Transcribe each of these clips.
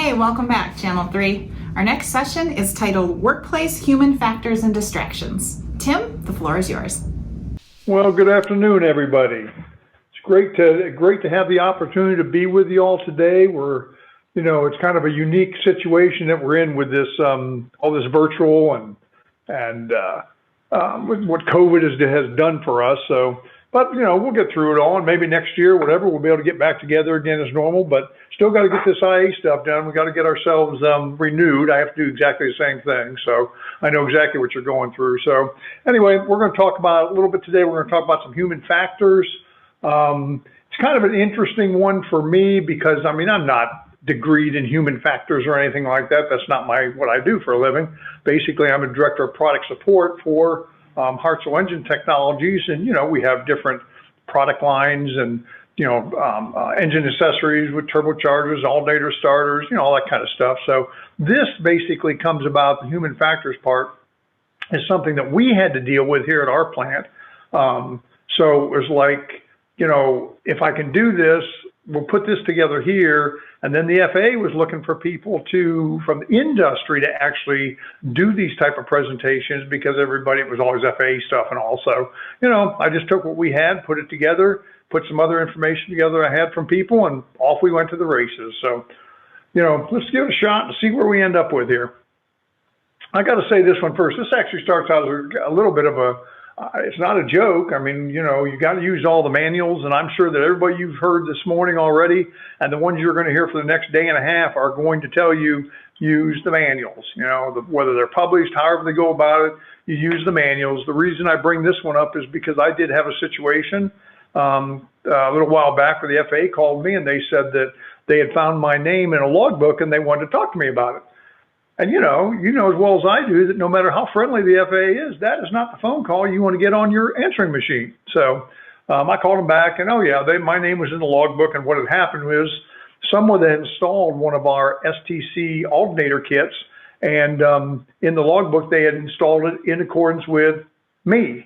Hey, welcome back, Channel 3. Our next session is titled Workplace Human Factors and Distractions. Tim, the floor is yours. Well, good afternoon, everybody. It's great to have the opportunity to be with you all today. It's kind of a unique situation that we're in with this, all this virtual and with what COVID has done for us. But we'll get through it all, and maybe next year, whatever, we'll be able to get back together again as normal. But still got to get this IA stuff done. We got to get ourselves renewed. I have to do exactly the same thing, so I know exactly what you're going through. So anyway, we're going to talk about a little bit today. We're going to talk about some human factors. It's kind of an interesting one for me because I'm not degreed in human factors or anything like that. That's not what I do for a living. Basically, I'm a director of product support for Hartzell Engine Technologies, and we have different product lines and engine accessories with turbochargers, alternator starters, all that kind of stuff. So this basically comes about, the human factors part is something that we had to deal with here at our plant. So it was like, if I can do this, we'll put this together here. And then the FAA was looking for people from industry to actually do these type of presentations because it was always FAA stuff. And also, I just took what we had, put it together, put some other information together I had from people, and off we went to the races. So, let's give it a shot and see where we end up with here. I got to say this one first. This actually starts out as a little bit of it's not a joke. You got to use all the manuals, and I'm sure that everybody you've heard this morning already, and the ones you're going to hear for the next day and a half are going to tell you, use the manuals. Whether they're published, however they go about it, you use the manuals. The reason I bring this one up is because I did have a situation a little while back where the FAA called me and they said that they had found my name in a logbook and they wanted to talk to me about it. And you know as well as I do that no matter how friendly the FAA is, that is not the phone call you want to get on your answering machine. So I called them back, and my name was in the logbook. And what had happened was someone had installed one of our STC alternator kits, and in the logbook they had installed it in accordance with me.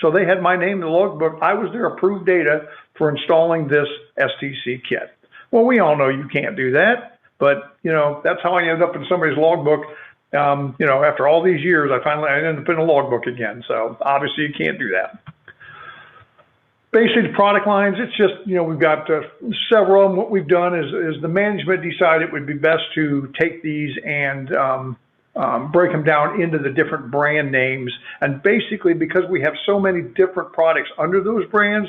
So they had my name in the logbook. I was their approved data for installing this STC kit. Well, we all know you can't do that. But, that's how I ended up in somebody's logbook. After all these years, I ended up in a logbook again. So obviously you can't do that. Basically, product lines, it's just, we've got several of them. What we've done is the management decided it would be best to take these and break them down into the different brand names. And basically, because we have so many different products under those brands,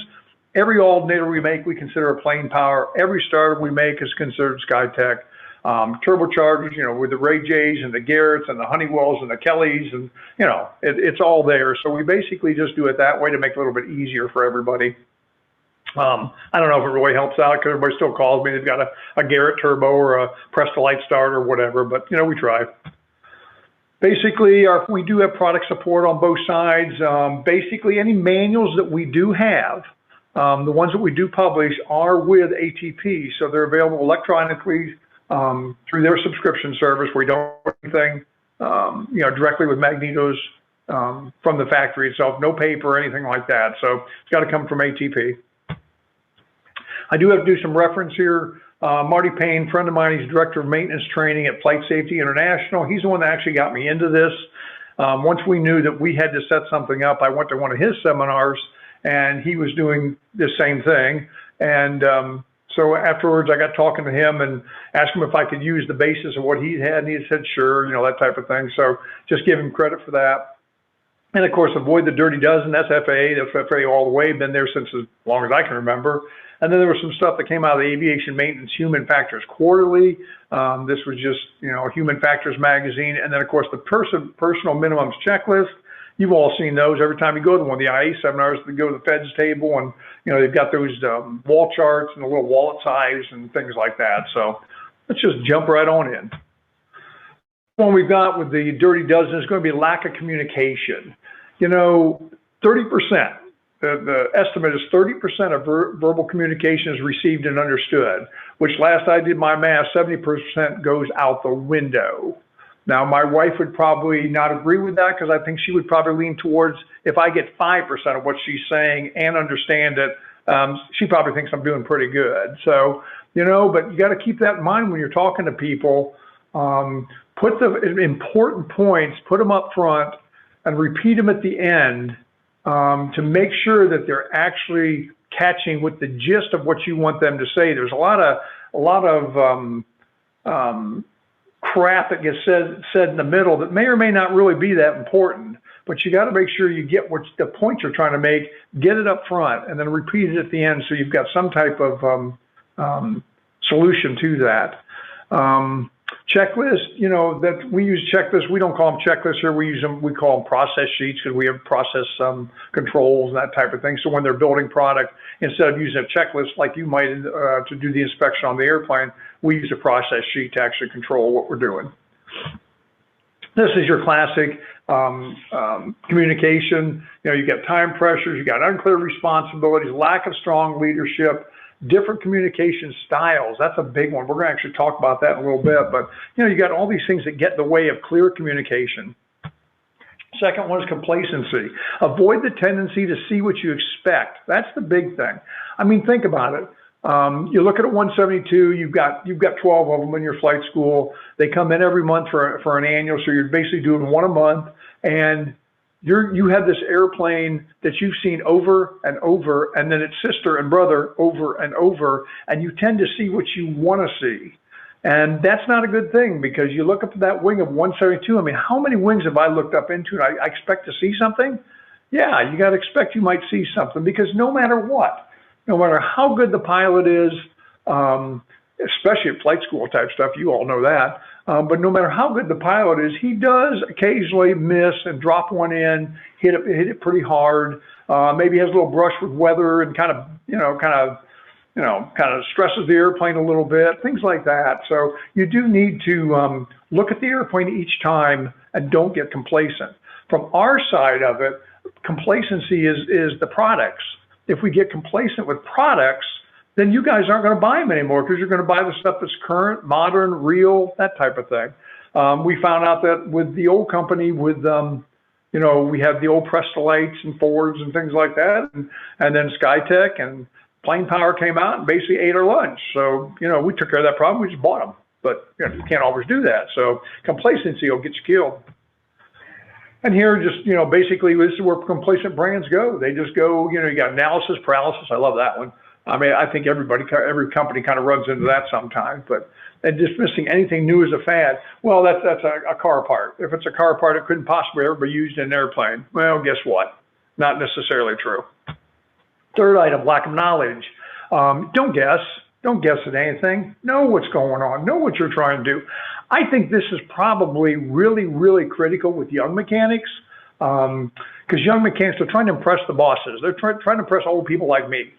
every alternator we make, we consider a plain power. Every starter we make is considered SkyTech. Turbochargers, with the Ray J's and the Garretts and the Honeywells and the Kellys, and it's all there. So we basically just do it that way to make it a little bit easier for everybody. I don't know if it really helps out because everybody still calls me. They've got a Garrett turbo or a Presta-Lite starter or whatever, but we try. Basically, we do have product support on both sides. Basically, any manuals that we do have, the ones that we do publish are with ATP, so they're available electronically through their subscription service. We don't do anything, directly with magnetos from the factory itself. No paper or anything like that. So it's got to come from ATP. I do have to do some reference here. Marty Payne, friend of mine, he's director of maintenance training at Flight Safety International. He's the one that actually got me into this. Once we knew that we had to set something up, I went to one of his seminars, and he was doing the same thing. And so afterwards, I got talking to him and asked him if I could use the basis of what he had, and he said, sure, that type of thing. So just give him credit for that. And of course, avoid the dirty dozen. That's FAA. That's FAA all the way. Been there since as long as I can remember. And then there was some stuff that came out of the Aviation Maintenance Human Factors Quarterly. This was just, Human Factors magazine. And then, of course, the Personal Minimums Checklist. You've all seen those. Every time you go to one of the IA seminars, they go to the Fed's table, and they've got those wall charts and the little wallet size and things like that. So let's just jump right on in. One we've got with the dirty dozen is going to be lack of communication. 30%. The estimate is 30% of verbal communication is received and understood, which last I did my math, 70% goes out the window. Now, my wife would probably not agree with that because I think she would probably lean towards if I get 5% of what she's saying and understand it, she probably thinks I'm doing pretty good. So but you got to keep that in mind when you're talking to people. Put the important points, put them up front, and repeat them at the end to make sure that they're actually catching with the gist of what you want them to say. There's a lot of crap that gets said in the middle that may or may not really be that important, but you got to make sure you get what the point you're trying to make, get it up front, and then repeat it at the end so you've got some type of solution to that. Checklist, that we use checklists. We don't call them checklists here. We call them process sheets because we have process controls and that type of thing. So when they're building product, instead of using a checklist like you might to do the inspection on the airplane, we use a process sheet to actually control what we're doing. This is your classic communication. You got time pressures, you got unclear responsibilities, lack of strong leadership, different communication styles. That's a big one. We're going to actually talk about that in a little bit, but you got all these things that get in the way of clear communication. Second one is complacency. Avoid the tendency to see what you expect. That's the big thing. I mean, think about it. You look at a 172, you've got 12 of them in your flight school. They come in every month for an annual, so you're basically doing one a month, and you have this airplane that you've seen over and over, and then its sister and brother over and over, and you tend to see what you want to see. And that's not a good thing, because you look up at that wing of 172. I mean, how many wings have I looked up into and I expect to see something? Yeah, you got to expect you might see something, because no matter what, no matter how good the pilot is, especially at flight school type stuff, you all know that. But no matter how good the pilot is, he does occasionally miss and drop one in, hit it pretty hard. Maybe has a little brush with weather and kind of stresses the airplane a little bit, things like that. So you do need to look at the airplane each time and don't get complacent. From our side of it, complacency is the products. If we get complacent with products, then you guys aren't going to buy them anymore, because you're going to buy the stuff that's current, modern, real, that type of thing. We found out that with the old company, we had the old Prestolites and Fords and things like that, and then Skytech and Plain Power came out and basically ate our lunch. So, we took care of that problem. We just bought them, but you can't always do that. So complacency will get you killed. And here, just, basically, this is where complacent brands go. They just go, you got analysis paralysis. I love that one. I mean, I think every company kind of runs into that sometimes, and dismissing anything new as a fad. Well, that's a car part. If it's a car part, it couldn't possibly ever be used in an airplane. Well, guess what? Not necessarily true. Third item, lack of knowledge. Don't guess. Don't guess at anything. Know what's going on. Know what you're trying to do. I think this is probably really, really critical with young mechanics, because young mechanics are trying to impress the bosses. They're trying to impress old people like me.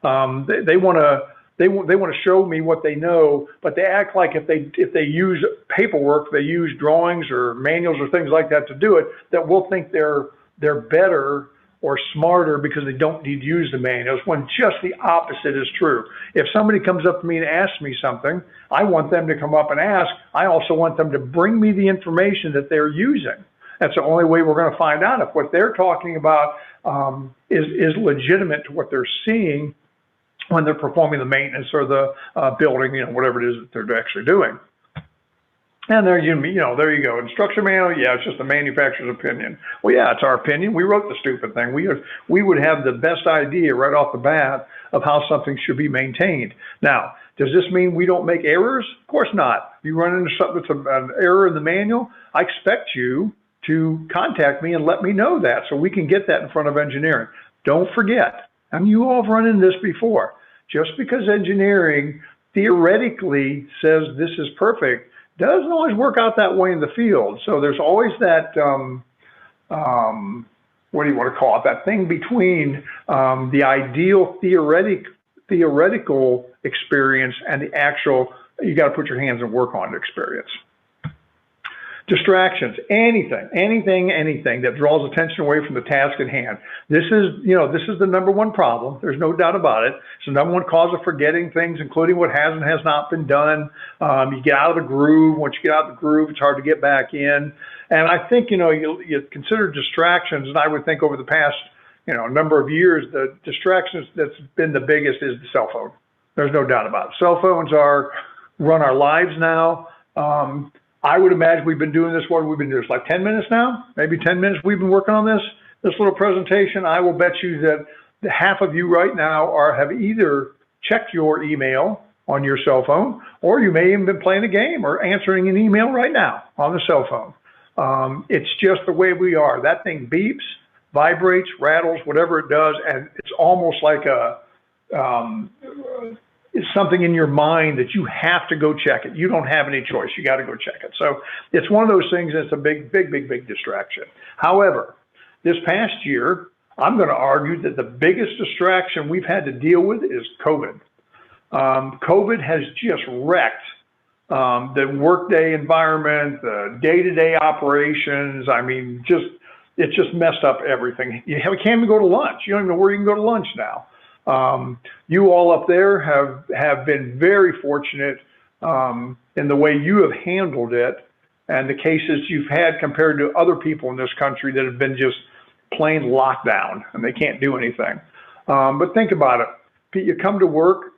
They want to show me what they know, but they act like if they use paperwork, they use drawings or manuals or things like that to do it, that we'll think they're better or smarter because they don't need to use the manuals, when just the opposite is true. If somebody comes up to me and asks me something, I want them to come up and ask. I also want them to bring me the information that they're using. That's the only way we're going to find out if what they're talking about is legitimate to what they're seeing when they're performing the maintenance or the building, whatever it is that they're actually doing. And there you go. Instruction manual, yeah, it's just the manufacturer's opinion. Well, yeah, it's our opinion. We wrote the stupid thing. We would have the best idea right off the bat of how something should be maintained. Now, does this mean we don't make errors? Of course not. If you run into something that's an error in the manual, I expect you to contact me and let me know that so we can get that in front of engineering. Don't forget, and you all have run into this before, just because engineering theoretically says this is perfect, doesn't always work out that way in the field. So there's always that, what do you want to call it, that thing between the ideal theoretical experience and the actual, you got to put your hands and work on the experience. Distractions, anything that draws attention away from the task at hand. This is the number one problem. There's no doubt about it. It's the number one cause of forgetting things, including what has and has not been done. You get out of the groove. Once you get out of the groove, it's hard to get back in. And I think, you consider distractions, and I would think over the past, number of years, the distractions that's been the biggest is the cell phone. There's no doubt about it. Cell phones run our lives now. I would imagine we've been doing this, we've been doing this like 10 minutes now, maybe 10 minutes we've been working on this little presentation. I will bet you that half of you right now have either checked your email on your cell phone, or you may even been playing a game or answering an email right now on the cell phone. It's just the way we are. That thing beeps, vibrates, rattles, whatever it does, and it's almost like it's something in your mind that you have to go check it. You don't have any choice. You got to go check it. So it's one of those things that's a big distraction. However, this past year, I'm going to argue that the biggest distraction we've had to deal with is COVID. COVID has just wrecked the workday environment, the day-to-day operations. I mean, it's just messed up everything. You can't even go to lunch. You don't even know where you can go to lunch now. You all up there have been very fortunate in the way you have handled it and the cases you've had compared to other people in this country that have been just plain lockdown and they can't do anything. But think about it. You come to work,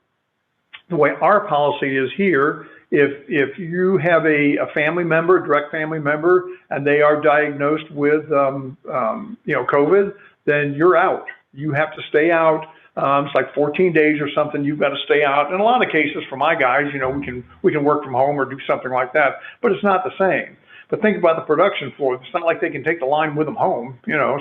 the way our policy is here, if you have a family member, a direct family member, and they are diagnosed with COVID, then you're out. You have to stay out. It's like 14 days or something. You've got to stay out. In a lot of cases, for my guys, we can work from home or do something like that, but it's not the same. But think about the production floor. It's not like they can take the line with them home,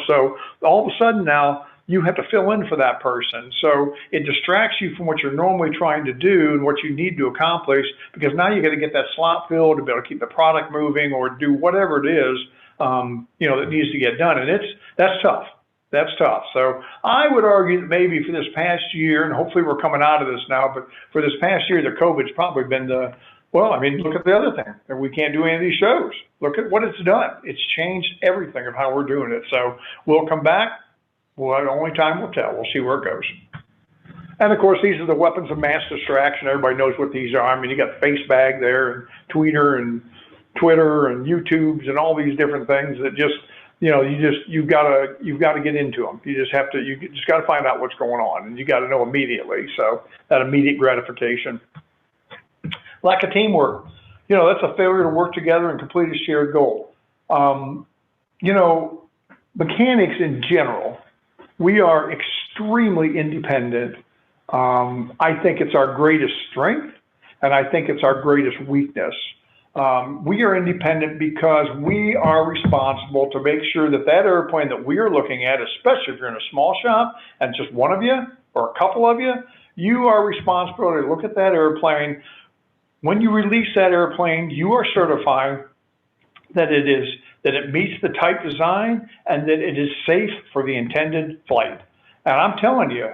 So all of a sudden now you have to fill in for that person. So it distracts you from what you're normally trying to do and what you need to accomplish, because now you got to get that slot filled to be able to keep the product moving or do whatever it is, that needs to get done. And that's tough. That's tough. So I would argue that maybe for this past year, and hopefully we're coming out of this now, but for this past year, the COVID's probably been look at the other thing. We can't do any of these shows. Look at what it's done. It's changed everything of how we're doing it. So we'll come back. Well, only time will tell. We'll see where it goes. And of course, these are the weapons of mass distraction. Everybody knows what these are. I mean, you got FaceBag there, and Tweeter, and Twitter, and YouTubes, and all these different things that just, you've got to get into them. You just got to find out what's going on, and you got to know immediately. So that immediate gratification. Lack of teamwork. That's a failure to work together and complete a shared goal. Mechanics in general, we are extremely independent. I think it's our greatest strength, and I think it's our greatest weakness. We are independent because we are responsible to make sure that airplane that we are looking at, especially if you're in a small shop and just one of you or a couple of you, you are responsible to look at that airplane. When you release that airplane, you are certifying that it meets the type design and that it is safe for the intended flight. And I'm telling you,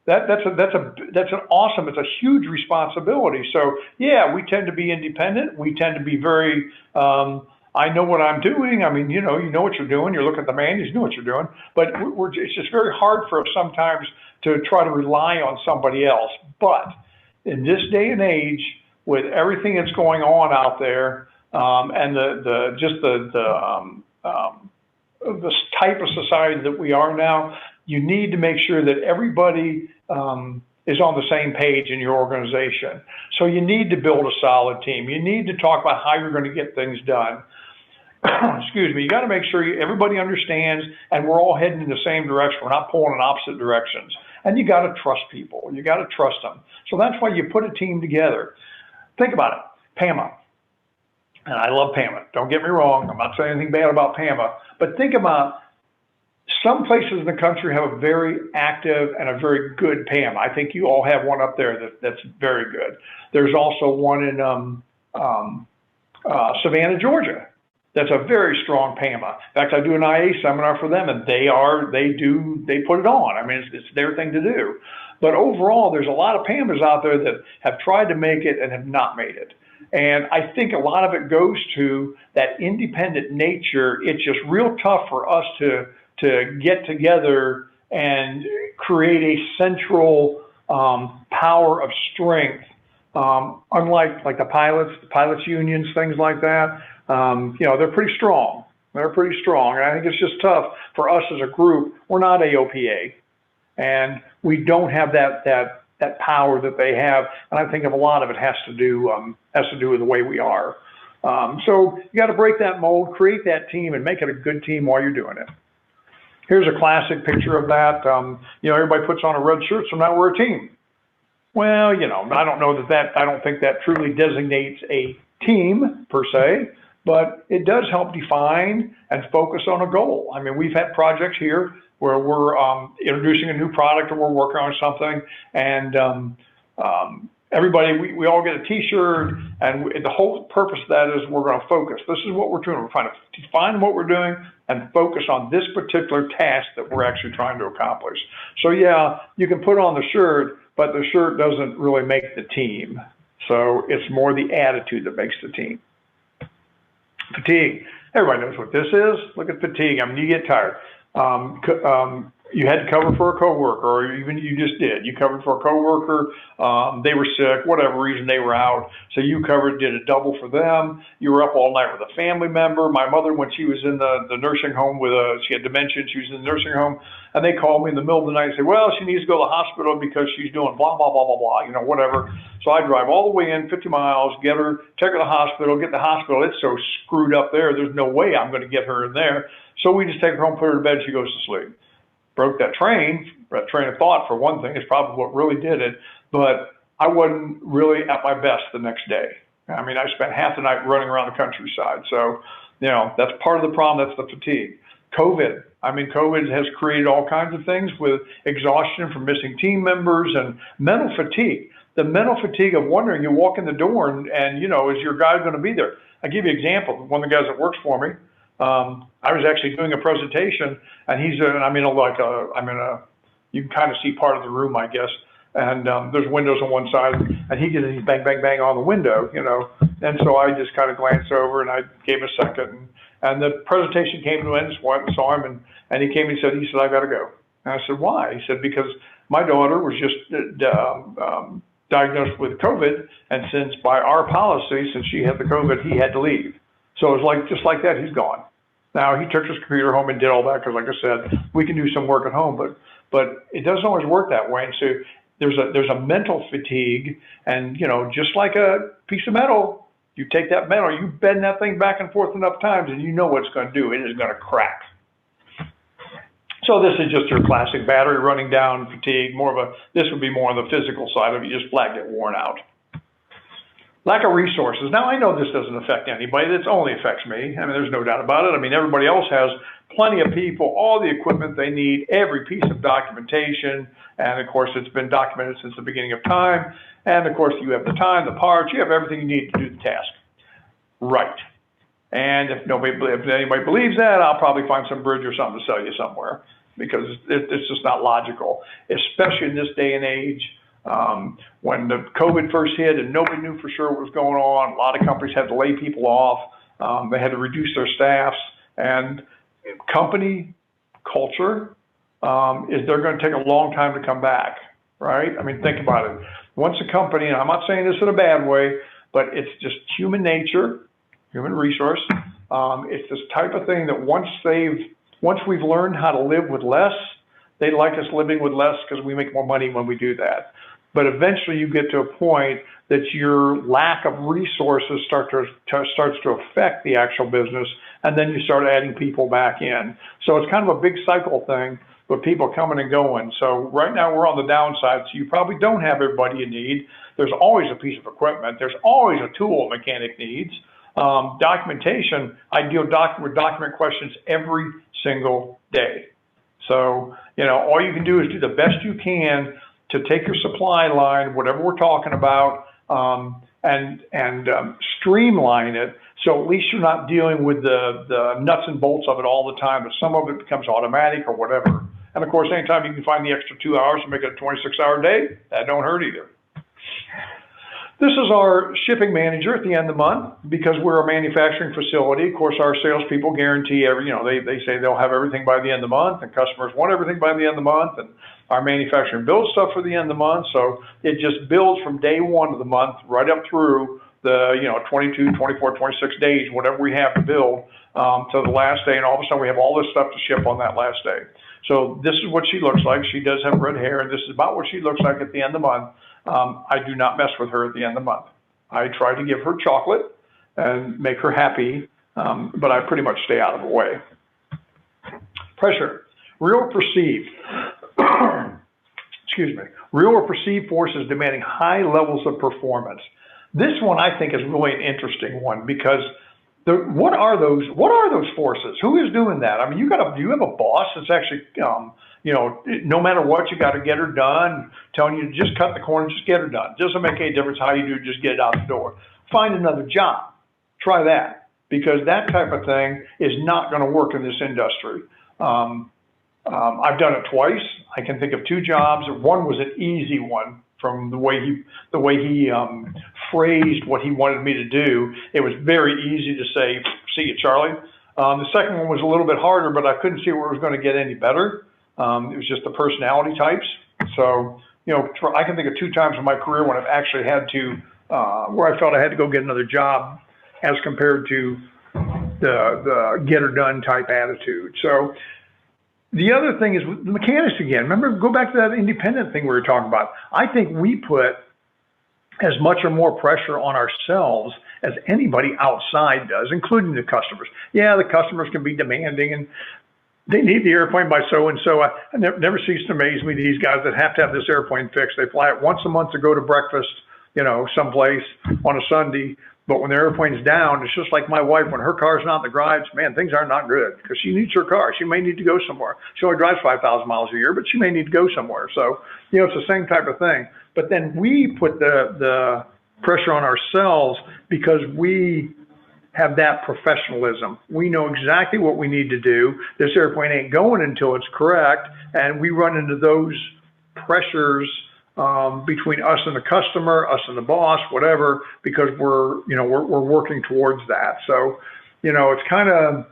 that's it's a huge responsibility. So yeah, we tend to be independent. We tend to be very, I know what I'm doing. I mean, you know what you're doing. You're looking at the manuals, you know what you're doing. But it's just very hard for us sometimes to try to rely on somebody else. But in this day and age, with everything that's going on out there, and the type of society that we are now, you need to make sure that everybody is on the same page in your organization. So you need to build a solid team. You need to talk about how you're going to get things done. Excuse me. You got to make sure everybody understands, and we're all heading in the same direction. We're not pulling in opposite directions. And you got to trust people. You got to trust them. So that's why you put a team together. Think about it. PAMA. And I love PAMA. Don't get me wrong. I'm not saying anything bad about PAMA. But think about some places in the country have a very active and a very good PAMA. I think you all have one up there that's very good. There's also one in Savannah, Georgia. That's a very strong PAMA. In fact, I do an IA seminar for them, and they put it on. I mean, it's their thing to do. But overall, there's a lot of PAMAs out there that have tried to make it and have not made it. And I think a lot of it goes to that independent nature. It's just real tough for us to get together and create a central power of strength. Unlike the pilots unions, things like that. They're pretty strong. They're pretty strong. And I think it's just tough for us as a group. We're not AOPA. And we don't have that that power that they have. And I think a lot of it has to do with the way we are. So you got to break that mold, create that team, and make it a good team while you're doing it. Here's a classic picture of that. Everybody puts on a red shirt, so now we're a team. Well, I don't know I don't think that truly designates a team per se, but it does help define and focus on a goal. I mean, we've had projects here where we're introducing a new product or we're working on something, and everybody, we all get a t-shirt, and the whole purpose of that is we're going to focus. This is what we're doing. We're trying to define what we're doing and focus on this particular task that we're actually trying to accomplish. So yeah, you can put on the shirt, but the shirt doesn't really make the team. So it's more the attitude that makes the team. Fatigue. Everybody knows what this is. Look at fatigue. I mean, you get tired. You had to cover for a coworker, or even you just did. You covered for a coworker. They were sick, whatever reason they were out. So you did a double for them. You were up all night with a family member. My mother, when she was in the nursing home she had dementia, she was in the nursing home, and they called me in the middle of the night and said, well, she needs to go to the hospital because she's doing blah, blah, blah, blah, blah, whatever. So I drive all the way in, 50 miles, take her to the hospital, get the hospital. It's so screwed up there. There's no way I'm going to get her in there. So we just take her home, put her to bed, she goes to sleep. Broke that train of thought, for one thing, is probably what really did it, but I wasn't really at my best the next day. I mean, I spent half the night running around the countryside. So, that's part of the problem. That's the fatigue. COVID. I mean, COVID has created all kinds of things with exhaustion from missing team members and mental fatigue. The mental fatigue of wondering, you walk in the door and is your guy going to be there? I'll give you an example. One of the guys that works for me, I was actually doing a presentation, and you can kind of see part of the room, I guess, and there's windows on one side, and he gets bang, bang, bang on the window, and so I just kind of glanced over, and I gave him a second, and the presentation came to an end, saw him, and he came and he said, I got to go. And I said, why? He said, because my daughter was just diagnosed with COVID, and since by our policy, since she had the COVID, he had to leave. So it was just like that, he's gone. Now, he took his computer home and did all that because, like I said, we can do some work at home, but it doesn't always work that way. And so there's a mental fatigue, and, just like a piece of metal, you take that metal, you bend that thing back and forth enough times, and you know what it's going to do. It is going to crack. So this is just your classic battery running down fatigue. This would be more on the physical side of it. You just flat get worn out. Lack of resources. Now, I know this doesn't affect anybody. This only affects me. I mean, there's no doubt about it. I mean, everybody else has plenty of people, all the equipment they need, every piece of documentation. And, of course, it's been documented since the beginning of time. And, of course, you have the time, the parts, you have everything you need to do the task. Right. And if anybody believes that, I'll probably find some bridge or something to sell you somewhere, because it's just not logical, especially in this day and age. When the COVID first hit and nobody knew for sure what was going on, a lot of companies had to lay people off. They had to reduce their staffs, and company culture they're going to take a long time to come back, right? I mean, think about it. Once a company, and I'm not saying this in a bad way, but it's just human nature, human resource. It's this type of thing that once we've learned how to live with less, they like us living with less because we make more money when we do that. But eventually you get to a point that your lack of resources starts to affect the actual business, and then you start adding people back in. So it's kind of a big cycle thing with people coming and going. So right now we're on the downside, so you probably don't have everybody you need. There's always a piece of equipment. There's always a tool a mechanic needs. Documentation, I deal with document questions every single day. So, all you can do is do the best you can to take your supply line, whatever we're talking about, and streamline it. So at least you're not dealing with the nuts and bolts of it all the time, but some of it becomes automatic or whatever. And of course, anytime you can find the extra 2 hours to make it a 26-hour day, that don't hurt either. This is our shipping manager at the end of the month. Because we're a manufacturing facility, of course, our salespeople guarantee they say they'll have everything by the end of the month, and customers want everything by the end of the month, and our manufacturing builds stuff for the end of the month. So it just builds from day one of the month right up through the 22, 24, 26 days, whatever we have to build, to the last day, and all of a sudden we have all this stuff to ship on that last day. So this is what she looks like. She does have red hair, and this is about what she looks like at the end of the month. I do not mess with her at the end of the month. I try to give her chocolate and make her happy, but I pretty much stay out of her way. Pressure, real or perceived. Excuse me. Real or perceived forces demanding high levels of performance. This one I think is really an interesting one because what are those forces? Who is doing that? I mean, do you have a boss that's actually, no matter what, you got to get her done, telling you to just cut the corner, just get her done. It doesn't make any difference how you do it, just get it out the door. Find another job. Try that, because that type of thing is not going to work in this industry. I've done it twice. I can think of 2 jobs. One was an easy one from the way he phrased what he wanted me to do. It was very easy to say, "See you, Charlie." The second one was a little bit harder, but I couldn't see where it was going to get any better. It was just the personality types. So, I can think of 2 times in my career when I've actually had to, where I felt I had to go get another job as compared to the get her done type attitude. So the other thing is the mechanics again. Remember, go back to that independent thing we were talking about. I think we put as much or more pressure on ourselves as anybody outside does, including the customers. Yeah, the customers can be demanding and they need the airplane by so-and-so. I never cease to amaze me, these guys that have to have this airplane fixed. They fly it once a month to go to breakfast, someplace on a Sunday. But when the airplane's down, it's just like my wife, when her car's not in the garage, man, things are not good because she needs her car. She may need to go somewhere. She only drives 5,000 miles a year, but she may need to go somewhere. So, it's the same type of thing. But then we put the pressure on ourselves because we have that professionalism. We know exactly what we need to do. This airplane ain't going until it's correct. And we run into those pressures between us and the customer, us and the boss, whatever, because we're working towards that. So, it's kind of,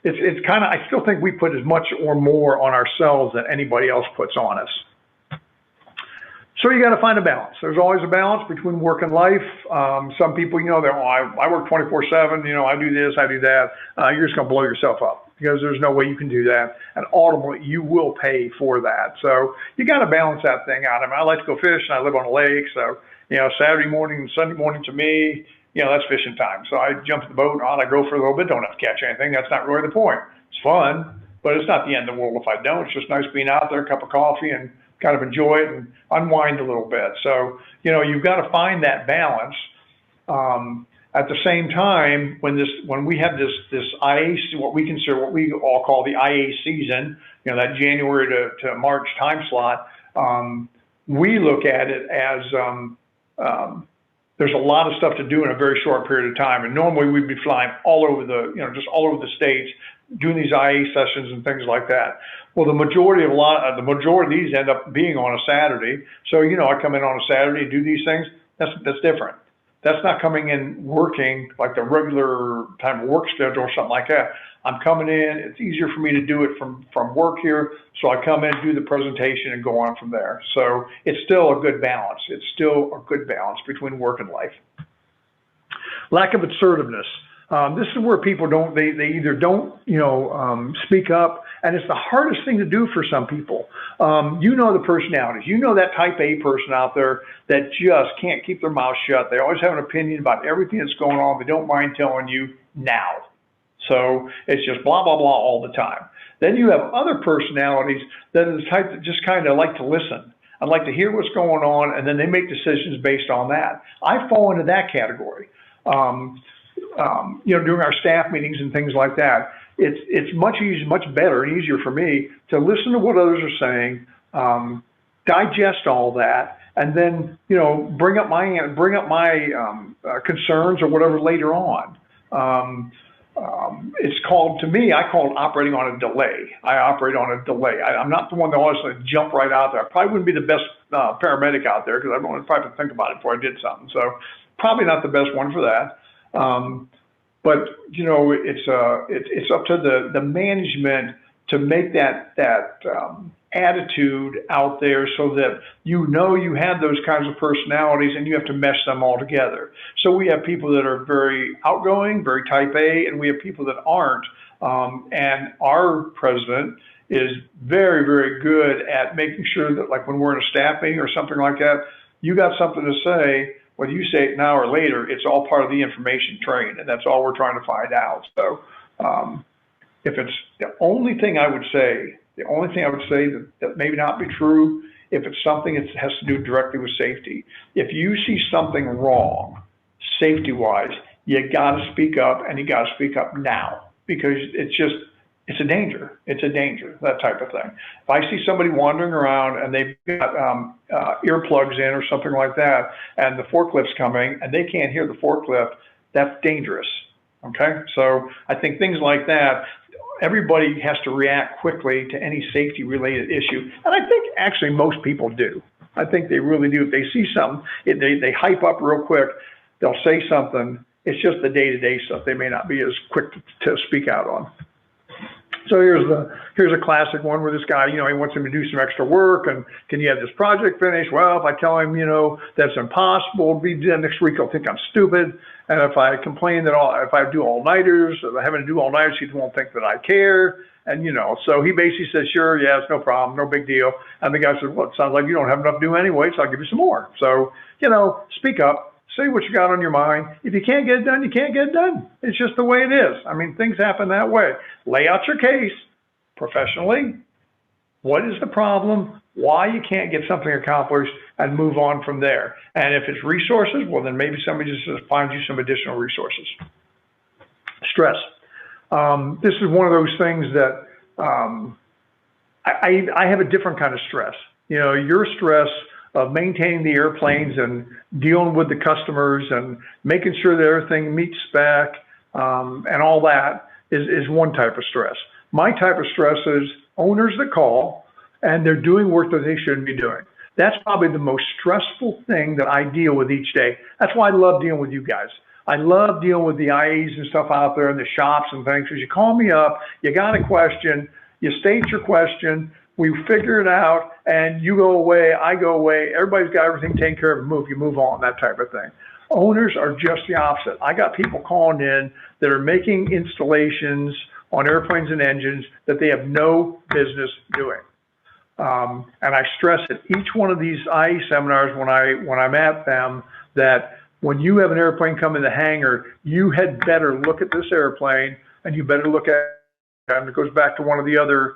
I still think we put as much or more on ourselves than anybody else puts on us. So you got to find a balance. There's always a balance between work and life. Some people, I work 24/7, I do this, I do that. You're just going to blow yourself up because there's no way you can do that. And ultimately, you will pay for that. So you got to balance that thing out. I mean, I like to go fish and I live on a lake. So, Saturday morning and Sunday morning to me, that's fishing time. So I jump in the boat and I go for a little bit. Don't have to catch anything. That's not really the point. It's fun, but it's not the end of the world if I don't. It's just nice being out there, a cup of coffee, and kind of enjoy it and unwind a little bit. So, you've got to find that balance. At the same time, when we have this IA, what we all call the IA season, that January to March time slot, we look at it as there's a lot of stuff to do in a very short period of time. And normally we'd be flying all over just all over the States, doing these IA sessions and things like that. Well, the majority of these end up being on a Saturday. So, I come in on a Saturday and do these things. That's different. That's not coming in working like the regular time of work schedule or something like that. I'm coming in. It's easier for me to do it from work here. So I come in, do the presentation, and go on from there. So it's still a good balance. It's still a good balance between work and life. Lack of assertiveness. This is where people they either don't, speak up, and it's the hardest thing to do for some people. The personalities, that type A person out there that just can't keep their mouth shut. They always have an opinion about everything that's going on. They don't mind telling you now. So it's just blah, blah, blah all the time. Then you have other personalities that are the type that just kind of like to listen. I'd like to hear what's going on, and then they make decisions based on that. I fall into that category. During our staff meetings and things like that, it's much better and easier for me to listen to what others are saying, digest all that, and then bring up my concerns or whatever later on. It's called, to me, I call it operating on a delay. I operate on a delay. I'm not the one that always jump right out there. I probably wouldn't be the best paramedic out there because I would probably think about it before I did something. So probably not the best one for that. But it's up to the management to make that attitude out there so that you have those kinds of personalities and you have to mesh them all together. So we have people that are very outgoing, very type A, and we have people that aren't. And our president is very, very good at making sure that, like, when we're in a staff meeting or something like that, you got something to say, whether you say it now or later, it's all part of the information train, and that's all we're trying to find out. So if it's the only thing I would say that maybe not be true, if it's something that has to do directly with safety, if you see something wrong, safety-wise, you got to speak up, and you got to speak up now, because it's a danger. It's a danger, that type of thing. If I see somebody wandering around and they've got earplugs in or something like that, and the forklift's coming and they can't hear the forklift, that's dangerous. Okay, so I think things like that, everybody has to react quickly to any safety-related issue, and I think actually most people do. I think they really do. If they see something, they hype up real quick. They'll say something. It's just the day-to-day stuff they may not be as quick to speak out on. So here's a classic one where this guy, he wants him to do some extra work, and can you have this project finished? Well, if I tell him, that's impossible, it'll be done next week, he'll think I'm stupid. And if I complain if I do all-nighters, if I having to do all-nighters, he won't think that I care. And, so he basically says, sure, yeah, it's no problem, no big deal. And the guy says, well, it sounds like you don't have enough to do anyway, so I'll give you some more. So, speak up. Say what you got on your mind. If you can't get it done, you can't get it done. It's just the way it is. I mean, things happen that way. Lay out your case professionally. What is the problem? Why you can't get something accomplished, and move on from there. And if it's resources, well, then maybe somebody just finds you some additional resources. Stress. This is one of those things that I have a different kind of stress. Your stress of maintaining the airplanes and dealing with the customers and making sure that everything meets spec and all that is one type of stress. My type of stress is owners that call and they're doing work that they shouldn't be doing. That's probably the most stressful thing that I deal with each day. That's why I love dealing with you guys. I love dealing with the IAs and stuff out there in the shops and things, because you call me up, you got a question, you state your question, we figure it out, and you go away, I go away, everybody's got everything taken care of, you move on, that type of thing. Owners are just the opposite. I got people calling in that are making installations on airplanes and engines that they have no business doing. And I stress at each one of these IE seminars when I'm at them that when you have an airplane come in the hangar, you had better look at this airplane, and you better look at, and it goes back to one of the other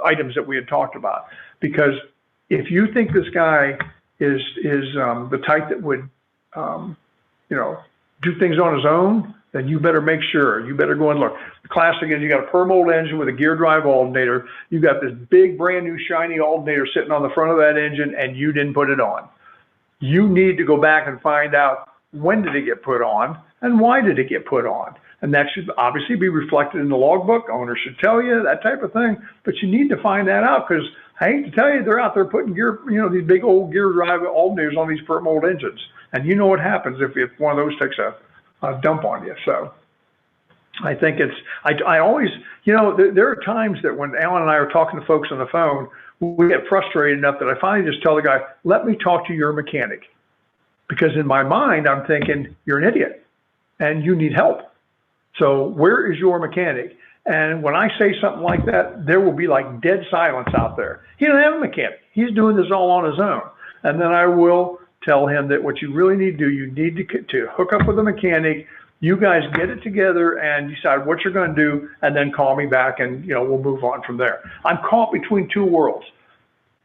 items that we had talked about. Because if you think this guy is the type that would, do things on his own, then you better make sure. You better go and look. The classic is you got a per mold engine with a gear drive alternator. You got this big, brand new, shiny alternator sitting on the front of that engine, and you didn't put it on. You need to go back and find out, when did it get put on and why did it get put on? And that should obviously be reflected in the logbook. Owner should tell you, that type of thing. But you need to find that out, because I hate to tell you, they're out there putting gear, these big old gear drive alternators on these per mold engines. And you know what happens if one of those takes a dump on you. So I think I always, there are times that when Alan and I are talking to folks on the phone, we get frustrated enough that I finally just tell the guy, let me talk to your mechanic. Because in my mind, I'm thinking, you're an idiot and you need help. So where is your mechanic? And when I say something like that, there will be like dead silence out there. He doesn't have a mechanic. He's doing this all on his own. And then I will tell him that what you really need to do, you need to hook up with a mechanic. You guys get it together and decide what you're going to do, and then call me back, and we'll move on from there. I'm caught between two worlds.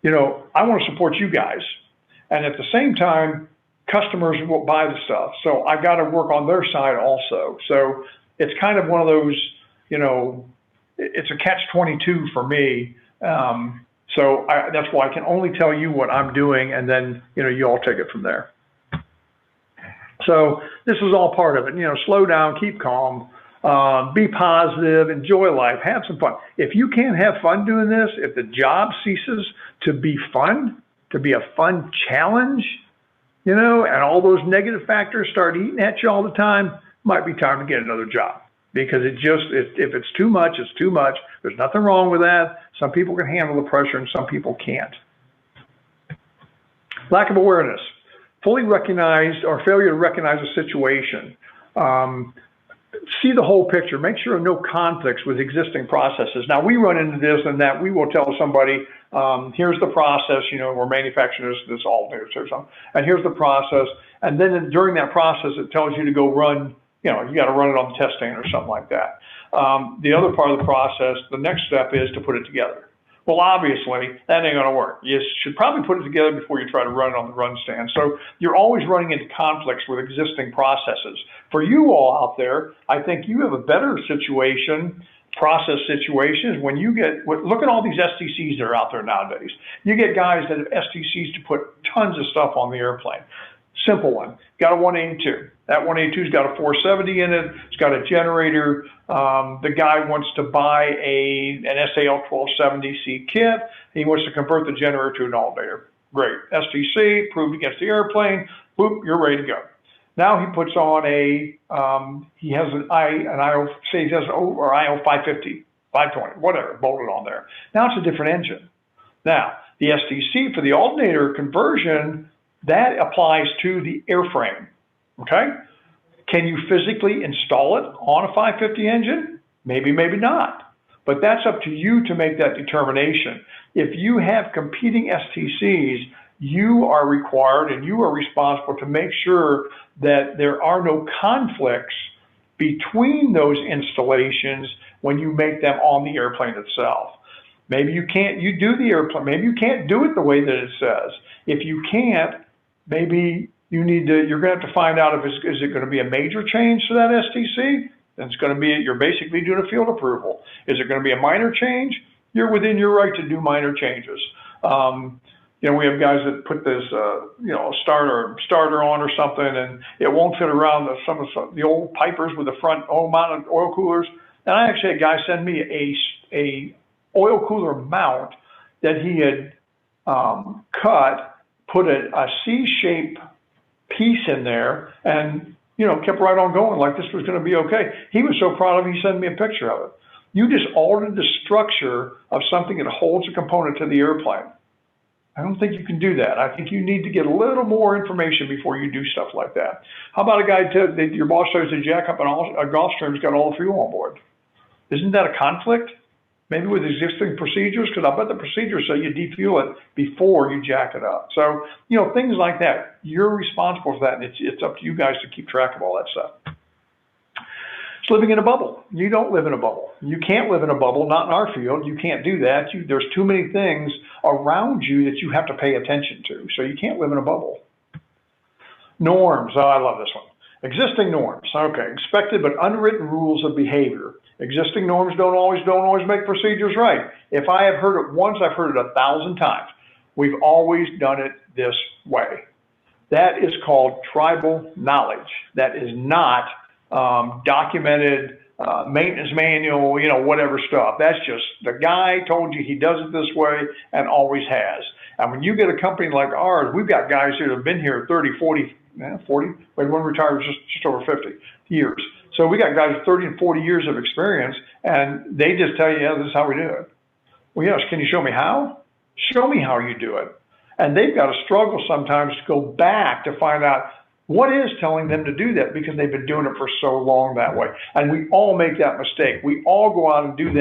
I want to support you guys, and at the same time, customers will buy the stuff. So I got to work on their side also. So it's kind of one of those, it's a catch-22 for me. So that's why I can only tell you what I'm doing, and then, you all take it from there. So this is all part of it. Slow down, keep calm, be positive, enjoy life, have some fun. If you can't have fun doing this, if the job ceases to be fun, to be a fun challenge, and all those negative factors start eating at you all the time, might be time to get another job. Because if it's too much, it's too much. There's nothing wrong with that. Some people can handle the pressure and some people can't. Lack of awareness. Fully recognized or failure to recognize a situation. see the whole picture. Make sure no conflicts with existing processes. Now, we run into this and that. We will tell somebody, here's the process, we're manufacturing this alternator or something, and here's the process. And then during that process, it tells you to go run, you got to run it on the test stand or something like that. The other part of the process, the next step is to put it together. Well, obviously, that ain't going to work. You should probably put it together before you try to run it on the run stand. So you're always running into conflicts with existing processes. For you all out there, I think you have a better situation, process situations, when you look at all these STCs that are out there nowadays. You get guys that have STCs to put tons of stuff on the airplane. Simple one, got a 182. That 182's got a 470 in it. It's got a generator. The guy wants to buy an SAL 1270C kit. He wants to convert the generator to an alternator. Great. STC, approved against the airplane. Boop, you're ready to go. Now he puts on he has an IO 550, 520, whatever, bolted on there. Now it's a different engine. Now, the STC for the alternator conversion, that applies to the airframe, okay? Can you physically install it on a 550 engine? Maybe, maybe not. But that's up to you to make that determination. If you have competing STCs, you are required and you are responsible to make sure that there are no conflicts between those installations when you make them on the airplane itself. Maybe you can't, you do the airplane, maybe you can't do it the way that it says. If you can't, maybe you're going to have to find out is it going to be a major change to that STC? Then it's going to be, you're basically doing a field approval. Is it going to be a minor change? You're within your right to do minor changes. We have guys that put this, starter on or something, and it won't fit around some of the old Pipers with the front mounted oil coolers. And I actually had a guy send me a oil cooler mount that he had cut, put a C-shaped piece in there, and kept right on going like this was going to be okay. He was so proud of it, he sent me a picture of it. You just altered the structure of something that holds a component to the airplane. I don't think you can do that. I think you need to get a little more information before you do stuff like that. How about a guy that your boss shows a jack up and a Gulfstream's got all the fuel on board? Isn't that a conflict? Maybe with existing procedures, because I bet the procedures say you defuel it before you jack it up. So, things like that. You're responsible for that, and it's up to you guys to keep track of all that stuff. It's living in a bubble. You don't live in a bubble. You can't live in a bubble, not in our field. You can't do that. There's too many things around you that you have to pay attention to, so you can't live in a bubble. Norms. Oh, I love this one. Existing norms. Okay, expected but unwritten rules of behavior. Existing norms don't always make procedures right. If I have heard it once, I've heard it 1,000 times. We've always done it this way. That is called tribal knowledge. That is not documented maintenance manual, whatever stuff. That's just the guy told you he does it this way and always has. And when you get a company like ours, we've got guys who have been here 30, 40, when one retired was just over 50 years. So we got guys with 30 and 40 years of experience, and they just tell you, yeah, this is how we do it. Well, yes, can you show me how? Show me how you do it. And they've got to struggle sometimes to go back to find out what is telling them to do that, because they've been doing it for so long that way. And we all make that mistake. We all go out and do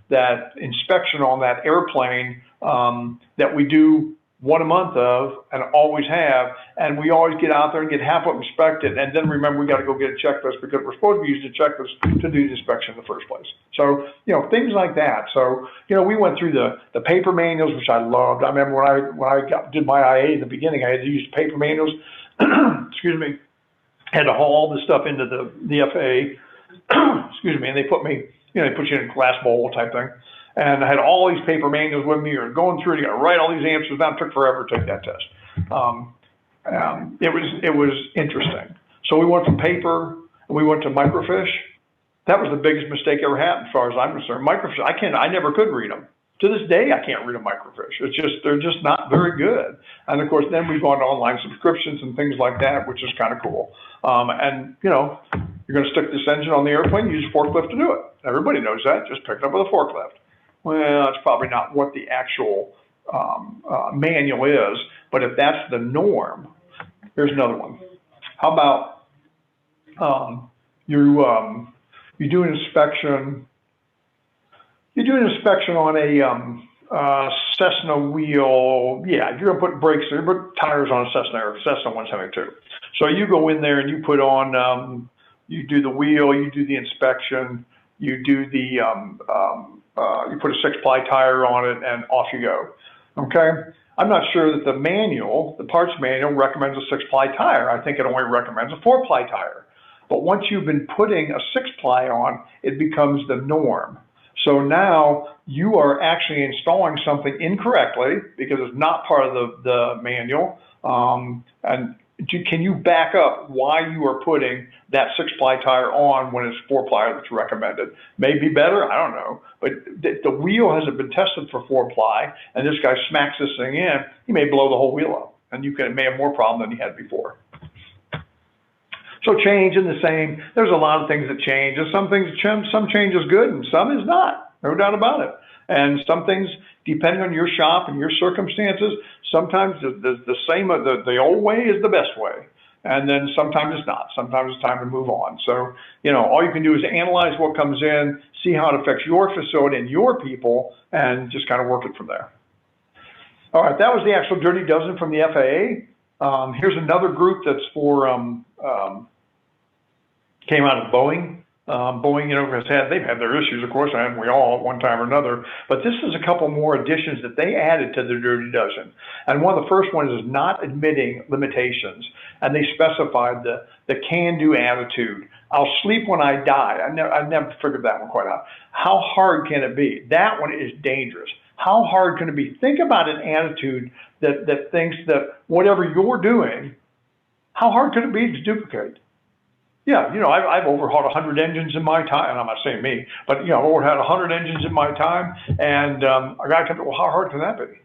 that inspection on that airplane that we do one a month of and always have, and we always get out there and get half of them inspected, and then remember we got to go get a checklist because we're supposed to be using a checklist to do the inspection in the first place. So, things like that. So, we went through the paper manuals, which I loved. I remember when I did my IA in the beginning, I had to use paper manuals. Excuse me. Had to haul all this stuff into the FAA. Excuse me. And they put me, they put you in a glass bowl type thing. And I had all these paper manuals with me, or going through it. You got to write all these answers down. It took forever to take that test. It was interesting. So we went from paper and we went to microfiche. That was the biggest mistake ever happened, as far as I'm concerned. Microfiche, I never could read them. To this day, I can't read a microfiche. They're just not very good. And of course, then we've gone to online subscriptions and things like that, which is kind of cool. And you're going to stick this engine on the airplane, use a forklift to do it. Everybody knows that. Just pick it up with a forklift. Well, that's probably not what the actual manual is, but if that's the norm, here's another one. How about you do an inspection. You do an inspection on a Cessna wheel. Yeah, you're gonna put brakes there, put tires on a Cessna 172. So you go in there and you put on, you do the wheel, you do the inspection, you do the, you put a 6-ply tire on it, and off you go. Okay. I'm not sure that the manual, the parts manual, recommends a 6-ply tire. I think it only recommends a 4-ply tire. But once you've been putting a 6-ply on, it becomes the norm. So now you are actually installing something incorrectly because it's not part of the manual. And can you back up why you are putting that 6-ply tire on when it's 4-ply that's recommended? Maybe better, I don't know. But the wheel hasn't been tested for 4-ply, and this guy smacks this thing in, he may blow the whole wheel up, and you may have more problem than he had before. So change in the same, there's a lot of things that change, and some change is good and some is not, no doubt about it. And some things, depending on your shop and your circumstances, sometimes the old way is the best way. And then sometimes it's not. Sometimes it's time to move on. So, all you can do is analyze what comes in, see how it affects your facility and your people, and just kind of work it from there. All right, that was the actual Dirty Dozen from the FAA. Here's another group that's for, came out of Boeing. Boeing, they've had their issues, of course, and we all at one time or another, but this is a couple more additions that they added to the Dirty Dozen. And one of the first ones is not admitting limitations. And they specified the CanDo attitude. I'll sleep when I die. I never figured that one quite out. How hard can it be? That one is dangerous. How hard can it be? Think about an attitude that thinks that whatever you're doing, how hard could it be to duplicate? Yeah, I've overhauled 100 engines in my time, and I'm not saying me, but I've overhauled 100 engines in my time, and a guy comes, well, how hard can that be?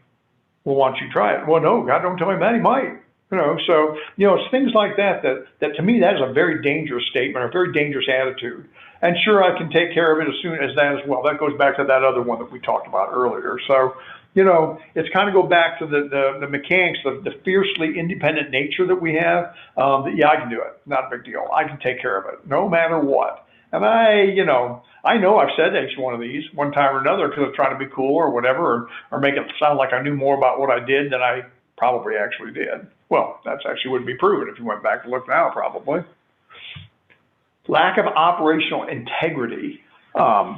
Well, why don't you try it? Well, no, God don't tell him that, he might. So it's things like that to me, that is a very dangerous statement, a very dangerous attitude. And sure, I can take care of it as soon as that as well. That goes back to that other one that we talked about earlier. So, it's kind of go back to the mechanics, the fiercely independent nature that we have. Yeah, I can do it. Not a big deal. I can take care of it, no matter what. And I know I've said each one of these one time or another because I'm trying to be cool or whatever, or make it sound like I knew more about what I did than I probably actually did. Well, that's actually wouldn't be proven if you went back and looked now, probably. Lack of operational integrity.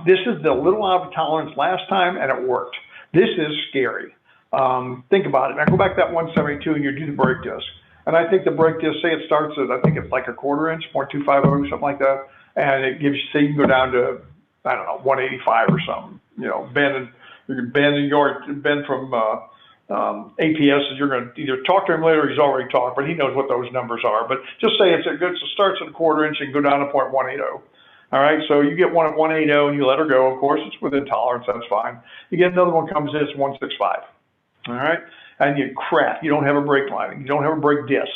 This is the little out of tolerance last time, and it worked. This is scary. Think about it. Now go back to that 172 and you do the brake disc. And I think the brake disc, say it starts at, I think it's like a 1/4 inch, 0.250, something like that. And it gives you, say you can go down to, I don't know, 185 or something. You can bend from APS, you're going to either talk to him later or he's already talked, but he knows what those numbers are. But just say it starts at a 1/4 inch and go down to 0.180. All right, so you get one at 180 and you let her go. Of course, it's within tolerance, that's fine. You get another one comes in, it's 165. All right, and you don't have a brake lining, you don't have a brake disc.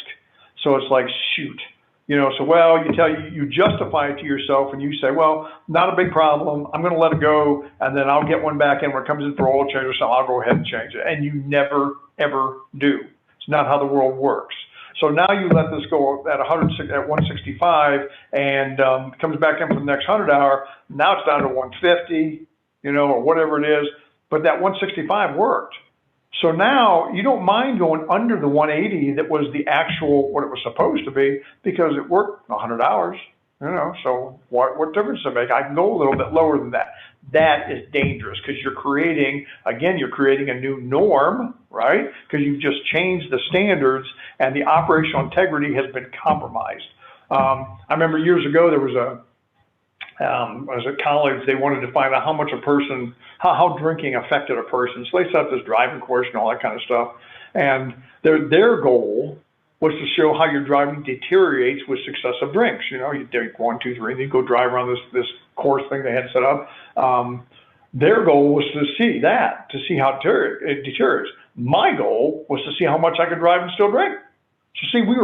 So it's like, shoot. So you justify it to yourself and you say, well, not a big problem. I'm going to let it go and then I'll get one back in when it comes in for oil change or something. I'll go ahead and change it. And you never, ever do. It's not how the world works. So now you let this go at 165 and comes back in for the next 100 hour. Now it's down to 150, or whatever it is. But that 165 worked. So now you don't mind going under the 180 that was the actual, what it was supposed to be, because it worked 100 hours, so what difference does it make? I can go a little bit lower than that. That is dangerous because you're creating a new norm, right? Because you've just changed the standards and the operational integrity has been compromised. I remember years ago, there was I was at college, they wanted to find out how much how drinking affected a person. So they set up this driving course and all that kind of stuff. And their goal was to show how your driving deteriorates with successive drinks. You drink 1, 2, 3, and you go drive around this course thing they had set up. Their goal was to see how it deteriorates. My goal was to see how much I could drive and still drink. So see, we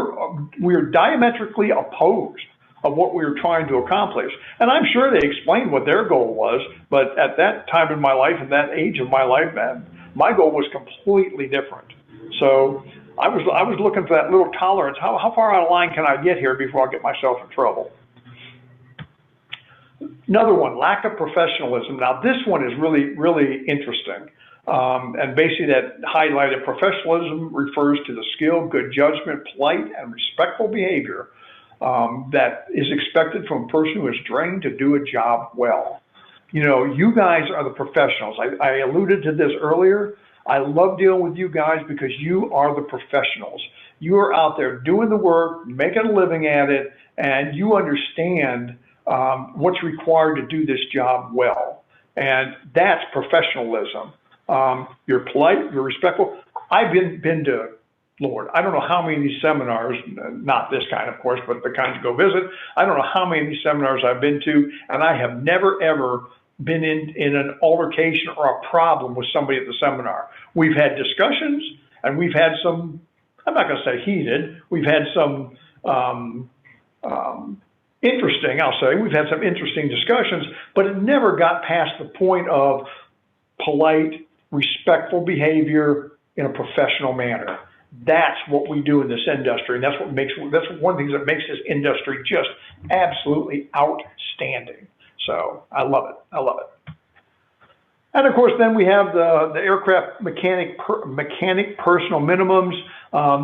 were diametrically opposed of what we were trying to accomplish. And I'm sure they explained what their goal was, but at that time in my life, and that age of my life, man, my goal was completely different. So I was looking for that little tolerance. How far out of line can I get here before I get myself in trouble? Another one, lack of professionalism. Now, this one is really, really interesting. And basically that highlighted professionalism refers to the skill, good judgment, polite, and respectful behavior that is expected from a person who is trained to do a job well. You know, you guys are the professionals. I alluded to this earlier. I love dealing with you guys because you are the professionals. You are out there doing the work, making a living at it, and you understand what's required to do this job well. And that's professionalism. You're polite, you're respectful. I've been to, Lord, I don't know how many of these seminars, not this kind, of course, but the kinds you go visit. I don't know how many of these seminars I've been to, and I have never, ever been in an altercation or a problem with somebody at the seminar. We've had discussions, and we've had some, I'm not going to say heated, we've had some interesting, I'll say, we've had some interesting discussions, but it never got past the point of polite, respectful behavior in a professional manner. That's what we do in this industry, and that's one of the things that makes this industry just absolutely outstanding. So I love it. I love it. And of course, then we have the aircraft mechanic personal minimums.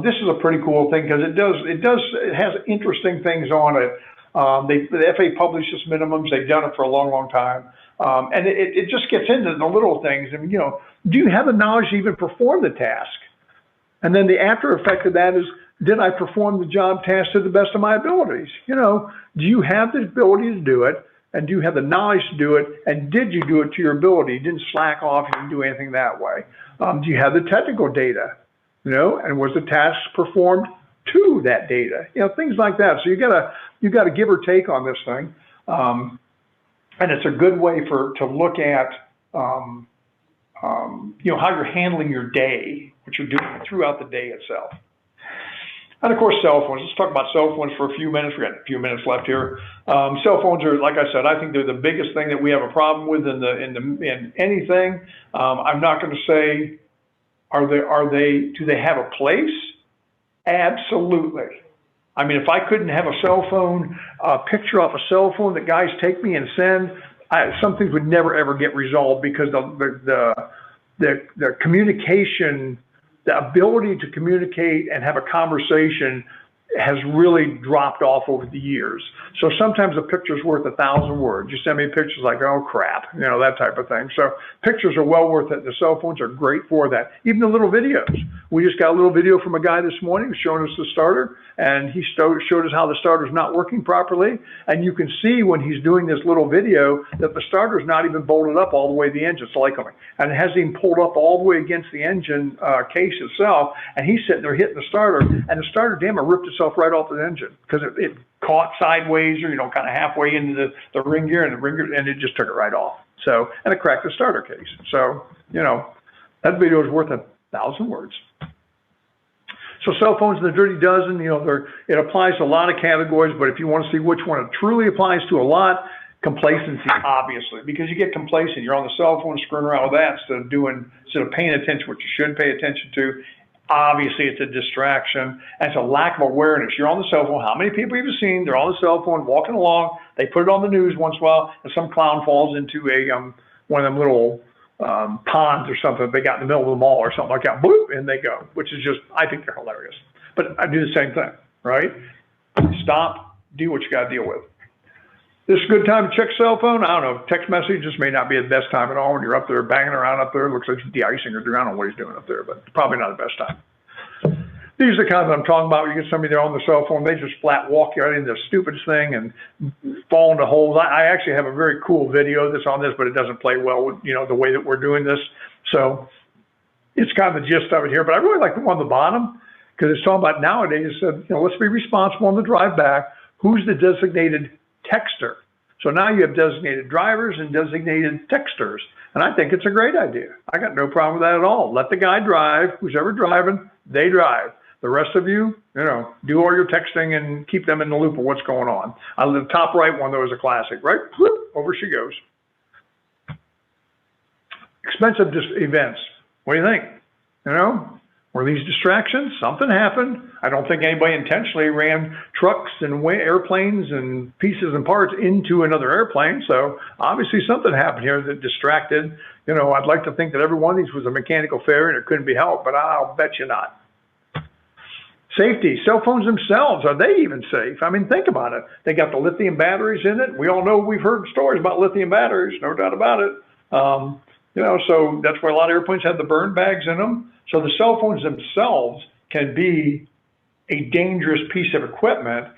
This is a pretty cool thing because it has interesting things on it. The FAA publishes minimums. They've done it for a long, long time. And it just gets into the little things. I mean, you know, do you have the knowledge to even perform the task? And then the after effect of that is, did I perform the job task to the best of my abilities? You know, do you have the ability to do it? And do you have the knowledge to do it? And did you do it to your ability? You didn't slack off, you didn't do anything that way. Do you have the technical data? You know, and was the task performed to that data? You know, things like that. So you gotta give or take on this thing. And it's a good way to look at, you know, how you're handling your day, what you're doing throughout the day itself. And of course, cell phones. Let's talk about cell phones for a few minutes. We got a few minutes left here. Cell phones are, like I said, I think they're the biggest thing that we have a problem with in anything. I'm not going to say, do they have a place? Absolutely. I mean, if I couldn't have a cell phone, a picture off a cell phone that guys take me and send, some things would never ever get resolved because the communication, the ability to communicate and have a conversation has really dropped off over the years. So sometimes a picture's worth 1,000 words. You send me pictures like, oh crap, you know, that type of thing. So pictures are well worth it. The cell phones are great for that. Even the little videos. We just got a little video from a guy this morning showing us the starter, and he showed us how the starter's not working properly. And you can see when he's doing this little video that the starter's not even bolted up all the way to the engine. It's like, and it hasn't even pulled up all the way against the engine case itself. And he's sitting there hitting the starter, and the starter, damn it, ripped itself right off the engine because it caught sideways or, you know, kind of halfway into the ring gear, and it just took it right off. So, and it cracked the starter case. So, you know, that video is worth 1,000 words. So cell phones and the dirty dozen, you know, it applies to a lot of categories, but if you want to see which one it truly applies to a lot, complacency, obviously, because you get complacent. You're on the cell phone screwing around with that instead of paying attention to what you should pay attention to. Obviously, it's a distraction, and it's a lack of awareness. You're on the cell phone. How many people have you seen? They're on the cell phone, walking along. They put it on the news once in a while, and some clown falls into one of them little ponds or something they got in the middle of the mall or something like that. Bloop, and they go, which is just, I think they're hilarious. But I do the same thing, right? Stop, do what you got to deal with. This is a good time to check cell phone. I don't know, text messages may not be the best time at all when you're up there banging around up there. It looks like he's de-icing or I don't know what he's doing up there, but it's probably not the best time. These are the kinds I'm talking about. You get somebody there on the cell phone, they just flat walk you right into the stupidest thing and fall into holes. I actually have a very cool video that's on this, but it doesn't play well with, you know, the way that we're doing this. So it's kind of the gist of it here, but I really like the one on the bottom because it's talking about nowadays, you know, let's be responsible on the drive back. Who's the designated texter? So now you have designated drivers and designated texters. And I think it's a great idea. I got no problem with that at all. Let the guy drive. Who's ever driving, they drive. The rest of you, you know, do all your texting and keep them in the loop of what's going on. The top right one, though, is a classic, right? Whoop, over she goes. Expensive events. What do you think? You know, Were these distractions? Something happened. I don't think anybody intentionally ran trucks and airplanes and pieces and parts into another airplane. So obviously something happened here that distracted. You know, I'd like to think that every one of these was a mechanical failure and it couldn't be helped, but I'll bet you not. Safety, cell phones themselves, are they even safe? I mean, think about it. They got the lithium batteries in it. We all know, we've heard stories about lithium batteries, no doubt about it. You know, so that's why a lot of airplanes have the burn bags in them. So the cell phones themselves can be a dangerous piece of equipment,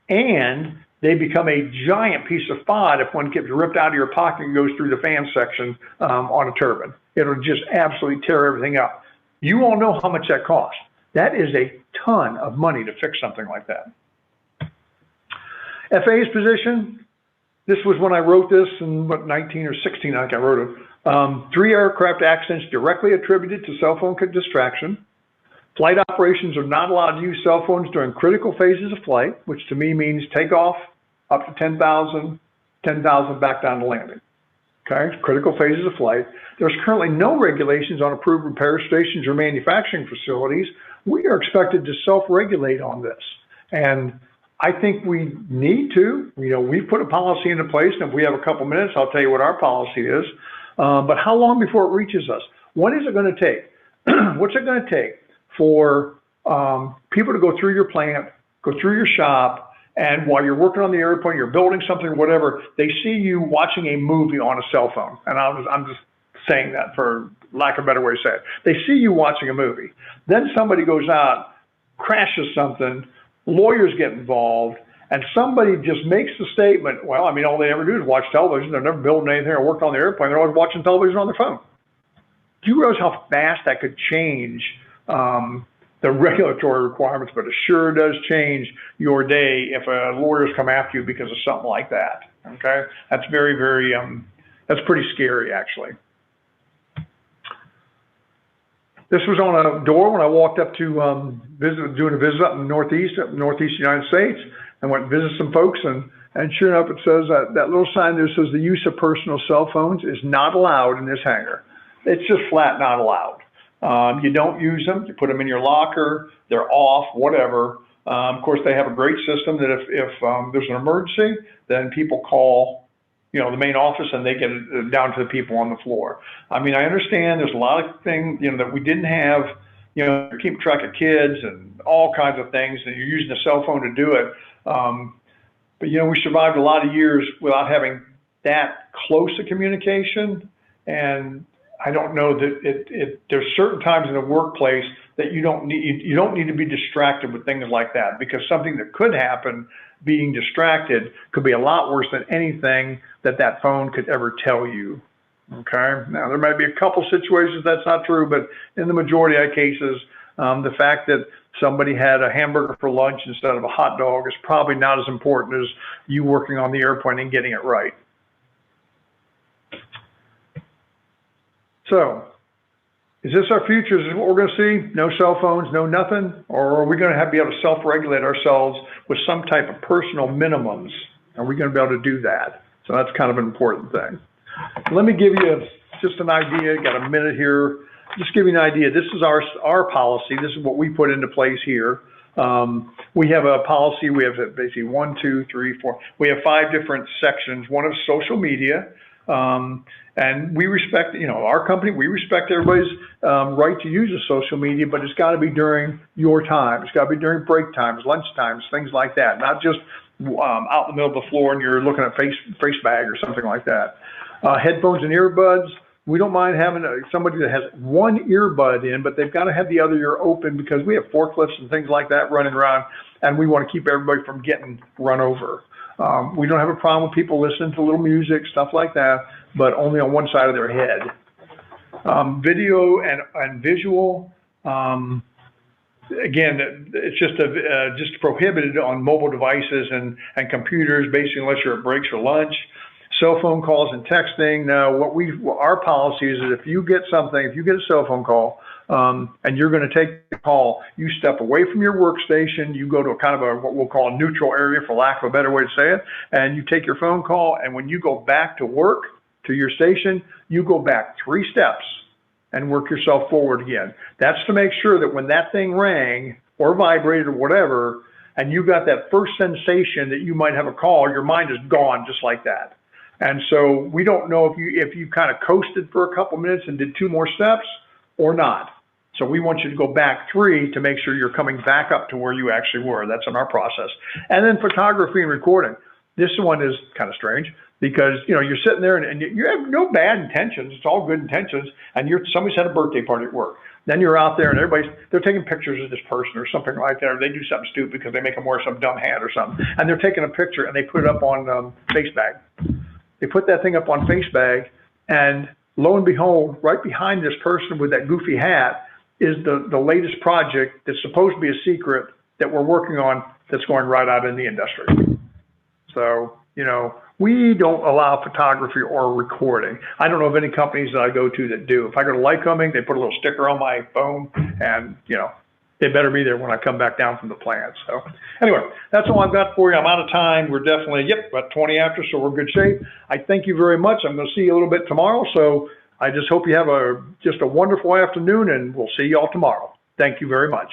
and they become a giant piece of FOD if one gets ripped out of your pocket and goes through the fan section on a turbine. It'll just absolutely tear everything up. You all know how much that costs. That is a ton of money to fix something like that. FAA's position, this was when I wrote this in, what, 19 or 16, I think I wrote it. 3 aircraft accidents directly attributed to cell phone distraction. Flight operations are not allowed to use cell phones during critical phases of flight, which to me means takeoff up to 10,000, 10,000 back down to landing. Okay, critical phases of flight. There's currently no regulations on approved repair stations or manufacturing facilities. We are expected to self-regulate on this. And I think we need to. You know, we've put a policy into place, and if we have a couple minutes, I'll tell you what our policy is. But how long before it reaches us? What is it going to take? What's it going to take for people to go through your plant, go through your shop, and while you're working on the airplane, you're building something or whatever, they see you watching a movie on a cell phone. And I'm just saying that for lack of a better way to say it. They see you watching a movie. Then somebody goes out, crashes something, lawyers get involved, and somebody just makes the statement, well, I mean, all they ever do is watch television. They're never building anything or working on the airplane. They're always watching television on their phone. Do you realize how fast that could change the regulatory requirements? But it sure does change your day if lawyers come after you because of something like that. Okay, that's very, very, that's pretty scary, actually. This was on a door when I walked up to doing a visit up in the northeast United States, and went and visited some folks, and sure enough, it says that little sign there says the use of personal cell phones is not allowed in this hangar. It's just flat not allowed. You don't use them. You put them in your locker. They're off, whatever. Of course, they have a great system that if there's an emergency, then people call, you know, the main office, and they get it down to the people on the floor. I mean, I understand there's a lot of things, you know, that we didn't have. You know, you're keeping track of kids and all kinds of things, and you're using a cell phone to do it. But you know, we survived a lot of years without having that close a communication, and I don't know that there's certain times in the workplace that you don't need to be distracted with things like that, because something that could happen being distracted could be a lot worse than anything that phone could ever tell you. Okay, now there might be a couple situations that's not true, but in the majority of cases, the fact that somebody had a hamburger for lunch instead of a hot dog is probably not as important as you working on the airplane and getting it right. So, is this our future? Is this what we're going to see? No cell phones, no nothing? Or are we going to be able to self-regulate ourselves with some type of personal minimums? Are we going to be able to do that? So that's kind of an important thing. Let me give you just an idea. Got a minute here. Just give you an idea. This is our policy. This is what we put into place here. We have a policy. We have basically 1, 2, 3, 4. We have 5 different sections. One is social media. And we respect, you know, our company, we respect everybody's right to use the social media, but it's got to be during your time. It's got to be during break times, lunch times, things like that. Not just out in the middle of the floor and you're looking at face bag or something like that. Headphones and earbuds. We don't mind having somebody that has one earbud in, but they've got to have the other ear open, because we have forklifts and things like that running around, and we want to keep everybody from getting run over. We don't have a problem with people listening to little music, stuff like that, but only on one side of their head. Video and visual, again, it's just prohibited on mobile devices and computers, basically, unless you're at breaks or lunch. Cell phone calls and texting. Now, our policy is that if you get a cell phone call, and you're going to take the call, you step away from your workstation, you go to a kind of what we'll call a neutral area, for lack of a better way to say it, and you take your phone call, and when you go back to work, to your station, you go back 3 steps and work yourself forward again. That's to make sure that when that thing rang or vibrated or whatever, and you got that first sensation that you might have a call, your mind is gone just like that. And so we don't know if you kind of coasted for a couple minutes and did 2 more steps or not. So we want you to go back 3 to make sure you're coming back up to where you actually were. That's in our process. And then photography and recording. This one is kind of strange because, you know, you're sitting there and you have no bad intentions. It's all good intentions. And somebody's had a birthday party at work. Then you're out there and they're taking pictures of this person or something like that, or they do something stupid because they make them wear some dumb hat or something. And they're taking a picture and they put it up on FaceBag. They put that thing up on FaceBag, and lo and behold, right behind this person with that goofy hat is the latest project that's supposed to be a secret that we're working on that's going right out in the industry. So, you know, we don't allow photography or recording. I don't know of any companies that I go to that do. If I go to Lycoming, they put a little sticker on my phone, and, you know, they better be there when I come back down from the plant. So anyway, that's all I've got for you. I'm out of time. We're definitely, about 20 after, so we're in good shape. I thank you very much. I'm going to see you a little bit tomorrow. So I just hope you have just a wonderful afternoon, and we'll see you all tomorrow. Thank you very much.